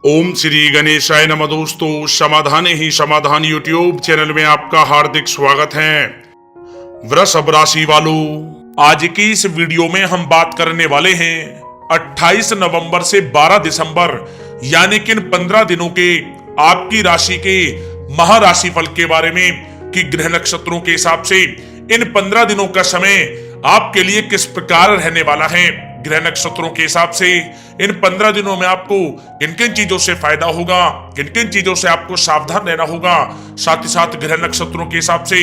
ओम श्री गणेशाय नमः। दोस्तों, समाधान ही समाधान यूट्यूब चैनल में आपका हार्दिक स्वागत है। वृषभ राशि वालों, आज की इस वीडियो में हम बात करने वाले हैं 28 नवंबर से 12 दिसंबर यानी कि इन 15 दिनों के आपकी राशि के महाराशिफल के बारे में कि ग्रह नक्षत्रों के हिसाब से इन 15 दिनों का समय आपके लिए किस प्रकार रहने वाला है। ग्रह नक्षत्रों के हिसाब से इन 15 दिनों में आपको किन किन चीजों से फायदा होगा, किन किन चीजों से आपको सावधान रहना होगा। साथ ही साथ ग्रह नक्षत्रों के हिसाब से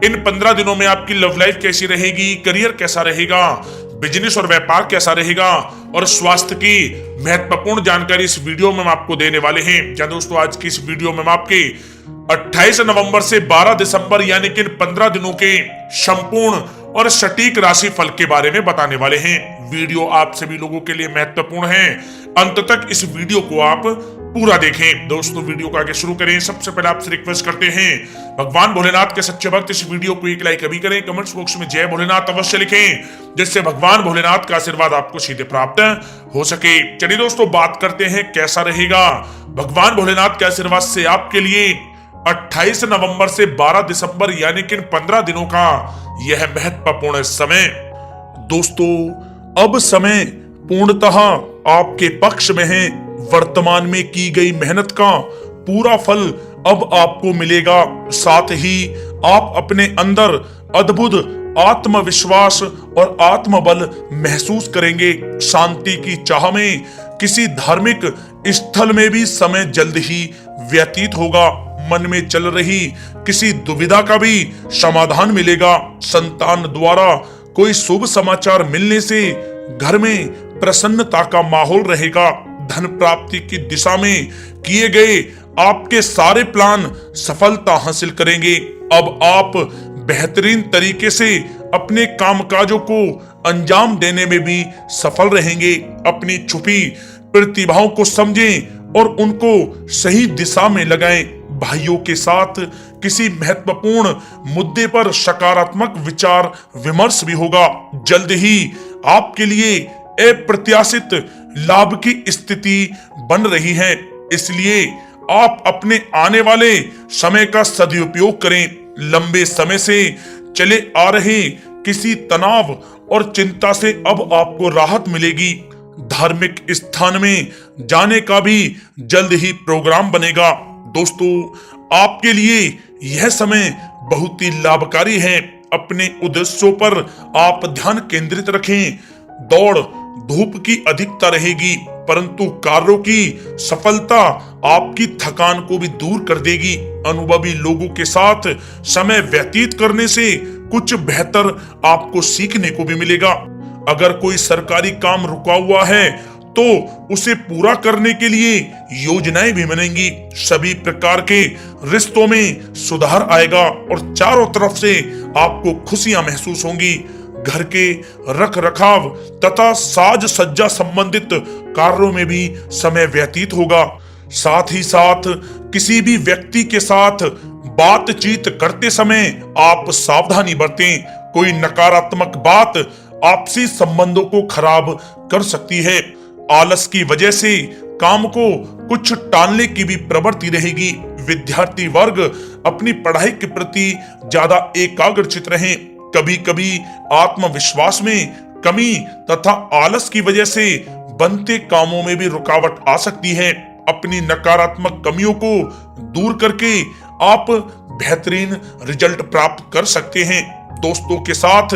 इन 15 दिनों में आपकी लव लाइफ कैसी रहेगी, करियर कैसा रहेगा, बिजनेस और व्यापार कैसा रहेगा और स्वास्थ्य की महत्वपूर्ण जानकारी इस वीडियो में हम आपको देने वाले हैं। क्या दोस्तों, आज की इस वीडियो में हम आपके 28 नवंबर से 12 दिसंबर यानी कि इन 15 दिनों के संपूर्ण और सटीक राशि फल के बारे में बताने वाले हैं। वीडियो आप सभी लोगों के लिए महत्वपूर्ण है, अंत तक इस वीडियो को आप पूरा देखें। दोस्तों, वीडियो को आगे शुरू करें सबसे पहले आपसे रिक्वेस्ट करते हैं, भगवान भोलेनाथ के सच्चे भक्त इस वीडियो को एक लाइक अभी करें, कमेंट्स बॉक्स में जय भोलेनाथ अवश्य लिखें, जिससे भगवान भोलेनाथ का आशीर्वाद आपको सीधे प्राप्त हो सके। चलिए दोस्तों, बात करते हैं कैसा रहेगा भगवान भोलेनाथ के आशीर्वाद से आपके लिए 28 नवंबर से 12 दिसंबर यानी कि 15 दिनों का यह महत्वपूर्ण समय। दोस्तों, अब समय पूर्णतः आपके पक्ष में है। वर्तमान में की गई मेहनत का पूरा फल अब आपको मिलेगा। साथ ही आप अपने अंदर अद्भुत आत्मविश्वास और आत्मबल महसूस करेंगे। शांति की चाह में किसी धार्मिक स्थल में भी समय जल्द ही व्यतीत होगा। मन में चल रही किसी दुविधा का भी समाधान मिलेगा। संतान द्वारा कोई शुभ समाचार मिलने से घर में प्रसन्नता का माहौल रहेगा। धन प्राप्ति की दिशा में किए गए आपके सारे प्लान सफलता हासिल करेंगे। अब आप बेहतरीन तरीके से अपने कामकाजों को अंजाम देने में भी सफल रहेंगे। अपनी छुपी प्रतिभाओं को समझें और उनको सही दिशा में लगाएं। भाइयों के साथ किसी महत्वपूर्ण मुद्दे पर सकारात्मक विचार विमर्श भी होगा। जल्द ही आपके लिए अप्रत्याशित लाभ की स्थिति बन रही है, इसलिए आप अपने आने वाले समय का सदुपयोग करें। लंबे समय से चले आ रहे किसी तनाव और चिंता से अब आपको राहत मिलेगी। धार्मिक स्थान में जाने का भी जल्द ही प्रोग्राम बनेगा। दोस्तों, आपके लिए यह समय बहुत ही लाभकारी है। अपने उद्देश्यों पर आप ध्यान केंद्रित रखें। दौड़ धूप की अधिकता रहेगी, परंतु कार्यों की सफलता आपकी थकान को भी दूर कर देगी। अनुभवी लोगों के साथ समय व्यतीत करने से कुछ बेहतर आपको सीखने को भी मिलेगा। अगर कोई सरकारी काम रुका हुआ है तो उसे पूरा करने के लिए योजनाएं भी बनेंगी। सभी प्रकार के रिश्तों में सुधार आएगा और चारों तरफ से आपको खुशियां महसूस होंगी। घर के रख रखाव तथा साज सज्जा संबंधित कार्यों में भी समय व्यतीत होगा। साथ ही साथ किसी भी व्यक्ति के साथ बातचीत करते समय आप सावधानी बरतें। कोई नकारात्मक बात आपसी संबंधों को खराब कर सकती है। आलस की वजह से काम को कुछ टालने की भी प्रवृत्ति रहेगी। विद्यार्थी वर्ग अपनी पढ़ाई के प्रति ज्यादा एकाग्रचित रहें। कभी कभी आत्मविश्वास में कमी तथा आलस की वजह से बनते कामों में भी रुकावट आ सकती है। अपनी नकारात्मक कमियों को दूर करके आप बेहतरीन रिजल्ट प्राप्त कर सकते हैं। दोस्तों के साथ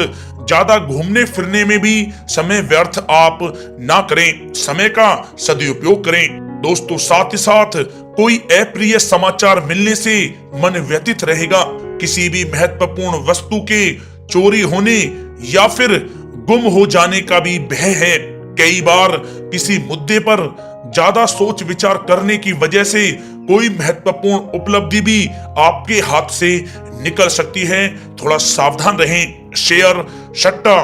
ज्यादा घूमने फिरने में भी समय व्यर्थ आप ना करें, समय का सदुपयोग करें। दोस्तों, साथ ही साथ कोई अप्रिय समाचार मिलने से मन व्यतीत रहेगा। किसी भी महत्वपूर्ण वस्तु के चोरी होने या फिर गुम हो जाने का भी भय है। कई बार किसी मुद्दे पर ज्यादा सोच विचार करने की वजह से कोई महत्वपूर्ण उपलब्धि भी आपके हाथ से निकल सकती है। थोड़ा सावधान रहें। शेयर, सट्टा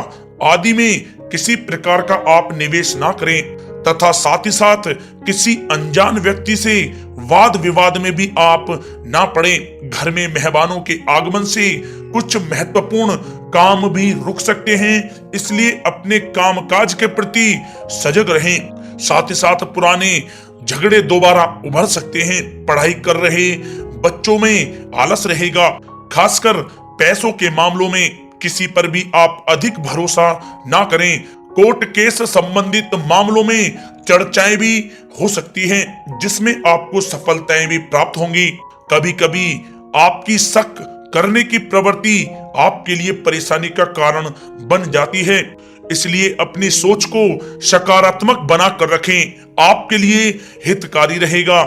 आदि में किसी प्रकार का आप निवेश ना करें तथा साथ ही साथ किसी अनजान व्यक्ति से वाद विवाद में भी आप ना पड़े। घर में मेहमानों के आगमन से कुछ महत्वपूर्ण काम भी रुक सकते हैं, इसलिए अपने कामकाज के प्रति सजग रहें। साथ ही साथ पुराने झगड़े दोबारा उभर सकते हैं। पढ़ाई कर रहे बच्चों में आलस रहेगा। खासकर पैसों के मामलों में किसी पर भी आप अधिक भरोसा ना करें। कोर्ट केस संबंधित मामलों में चर्चाएं भी हो सकती हैं, जिसमें आपको सफलताएं भी प्राप्त होंगी। कभी कभी आपकी शक करने की प्रवृत्ति आपके लिए परेशानी का कारण बन जाती है, इसलिए अपनी सोच को सकारात्मक बना कर रखें, आपके लिए हितकारी रहेगा।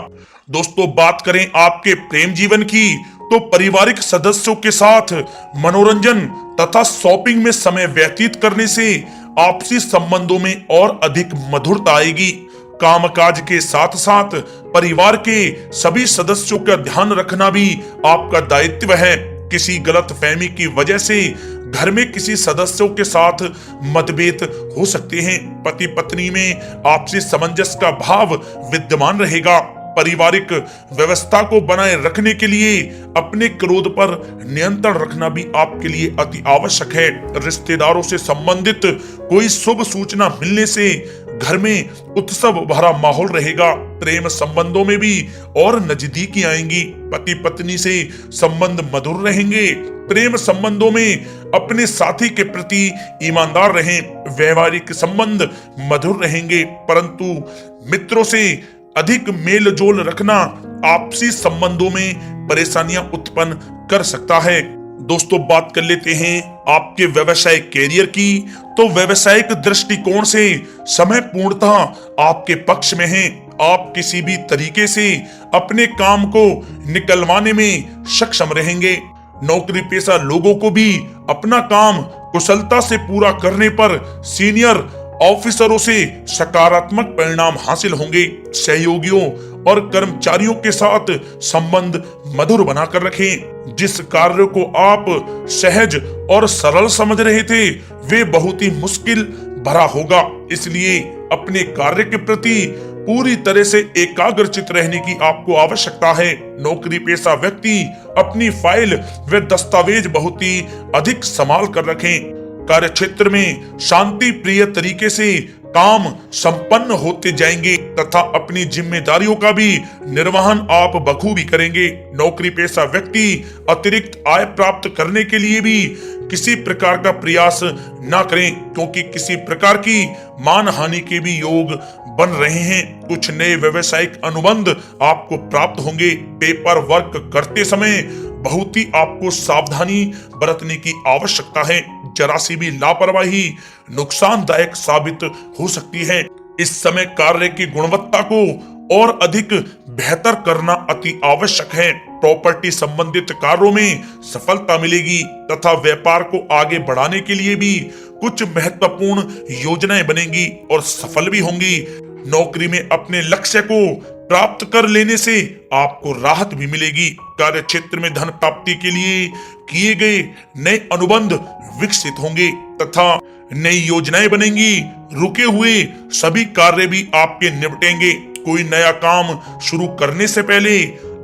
दोस्तों, बात करें आपके प्रेम जीवन की, तो पारिवारिक सदस्यों के साथ मनोरंजन तथा शॉपिंग में समय व्यतीत करने से आपसी संबंधों में और अधिक मधुरता आएगी। कामकाज के साथ साथ परिवार के सभी सदस्यों का ध्यान रखना भी आपका दायित्व है। किसी गलतफहमी की वजह से घर में किसी सदस्यों के साथ मतभेद हो सकते हैं। पति पत्नी में आपसी सामंजस्य का भाव विद्यमान रहेगा। पारिवारिक व्यवस्था को बनाए रखने के लिए अपने क्रोध पर नियंत्रण रखना भी आपके लिए अति आवश्यक है। रिश्तेदारों से संबंधित कोई शुभ सूचना मिलने से घर में उत्सव भरा माहौल रहेगा। प्रेम संबंधों में भी और नजदीकी आएंगी। पति पत्नी से संबंध मधुर रहेंगे। प्रेम संबंधों में अपने साथी के प्रति ईमानदार रहें। वैवाहिक संबंध मधुर रहेंगे, परंतु मित्रों से अधिक मेल जोल रखना आपसी संबंधों में परेशानियां उत्पन्न कर सकता है। दोस्तों, बात कर लेते हैं आपके व्यवसायिक कैरियर की। तो व्यवसायिक दृष्टिकोण से समय पूर्णतः आपके पक्ष में है। आप किसी भी तरीके से अपने काम को निकलवाने में सक्षम रहेंगे। नौकरी पेशा लोगों को भी अपना काम कुशलता से पूरा करने पर सीनियर ऑफिसरों से सकारात्मक परिणाम हासिल होंगे। सहयोगियों और कर्मचारियों के साथ संबंध मधुर बनाकर रखें। जिस कार्य को आप सहज और सरल समझ रहे थे, वे बहुत ही मुश्किल भरा होगा, इसलिए अपने कार्य के प्रति पूरी तरह से एकाग्रचित रहने की आपको आवश्यकता है। नौकरी पेशा व्यक्ति अपनी फाइल व दस्तावेज बहुत ही अधिक संभाल कर रखें। कार्य क्षेत्र में शांति प्रिय तरीके से काम संपन्न होते जाएंगे तथा अपनी जिम्मेदारियों का भी निर्वहन आप बखूबी करेंगे। नौकरी पेशा व्यक्ति अतिरिक्त आय प्राप्त करने के लिए भी किसी प्रकार का प्रयास न करें, क्योंकि किसी प्रकार की मान हानि के भी योग बन रहे हैं। कुछ नए व्यवसायिक अनुबंध आपको प्राप्त होंगे। पेपर वर्क करते समय बहुत ही आपको सावधानी बरतने की आवश्यकता है। जरा सी भी लापरवाही नुकसानदायक साबित हो सकती है। इस समय कार्य की गुणवत्ता को और अधिक बेहतर करना अति आवश्यक है। प्रॉपर्टी संबंधित कार्यों में सफलता मिलेगी तथा व्यापार को आगे बढ़ाने के लिए भी कुछ महत्वपूर्ण योजनाएं बनेंगी और सफल भी होंगी। नौकरी में अपने लक्ष्य को प्राप्त कर लेने से आपको राहत भी मिलेगी। कार्य क्षेत्र में धन प्राप्ति के लिए किए गए नए अनुबंध विकसित होंगे तथा नई योजनाएं बनेंगी। रुके हुए सभी कार्य भी आपके निपटेंगे। कोई नया काम शुरू करने से पहले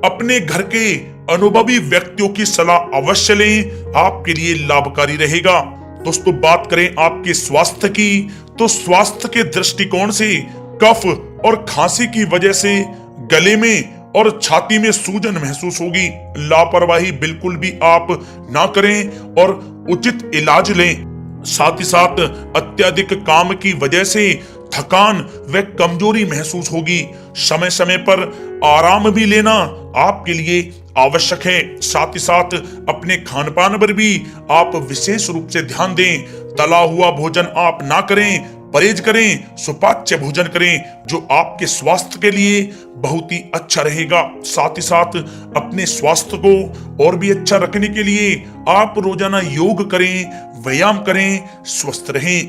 अपने घर के अनुभवी व्यक्तियों की सलाह अवश्य लें, आपके लिए लाभकारी रहेगा। दोस्तों, बात करें आपके स्वास्थ्य की, तो स्वास्थ्य के दृष्टिकोण से कफ और खांसी की वजह से गले में और छाती में सूजन महसूस होगी। लापरवाही बिल्कुल भी आप ना करें और उचित इलाज लें। साथ ही साथ अत्यधिक काम की वजह से थकान व कमजोरी महसूस होगी। समय समय पर आराम भी लेना आपके लिए आवश्यक है। साथ ही साथ अपने खान पान पर भी आप विशेष रूप से ध्यान दें। तला हुआ भोजन आप ना करें, परहेज करें, सुपाच्य भोजन करें, जो आपके स्वास्थ्य के लिए बहुत ही अच्छा रहेगा। साथ ही साथ अपने स्वास्थ्य को और भी अच्छा रखने के लिए आप रोजाना योग करें, व्यायाम करें, स्वस्थ रहें।